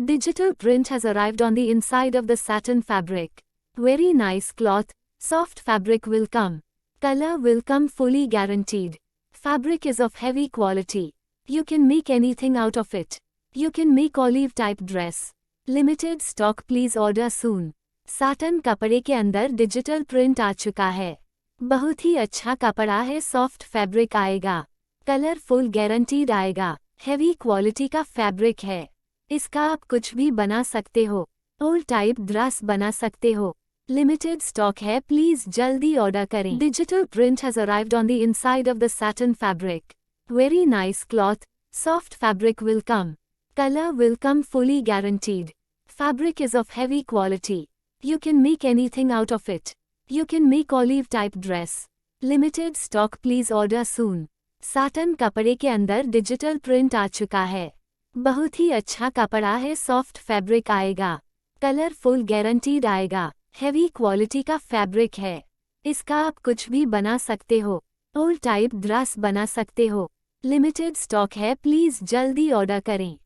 Digital print has arrived on the inside of the satin fabric. Very nice cloth, soft fabric will come. Color will come fully guaranteed. Fabric is of heavy quality. You can make anything out of it. You can make olive type dress. Limited stock, please order soon. Satin कपड़े के अंदर digital print आ चुका है। बहुत ही अच्छा कपड़ा है, soft fabric आएगा, कलर फुल गारंटीड आएगा, हैवी क्वालिटी का फैब्रिक है। इसका आप कुछ भी बना सकते हो, ओल्ड टाइप ड्रेस बना सकते हो। लिमिटेड स्टॉक है, प्लीज जल्दी ऑर्डर करें। Digital print has arrived on the inside of the satin fabric. Very nice cloth, soft fabric will come. Color will come fully guaranteed. Fabric is of heavy quality. You can make anything out of it. You can make olive type dress. Limited stock, please order soon. Satin कपड़े के अंदर digital print आ चुका है। बहुत ही अच्छा कपड़ा है, soft fabric आएगा, कलर फुल गारंटीड आएगा, हैवी क्वालिटी का फैब्रिक है। इसका आप कुछ भी बना सकते हो, ओल्ड टाइप ड्रेस बना सकते हो। लिमिटेड स्टॉक है, प्लीज जल्दी ऑर्डर करें।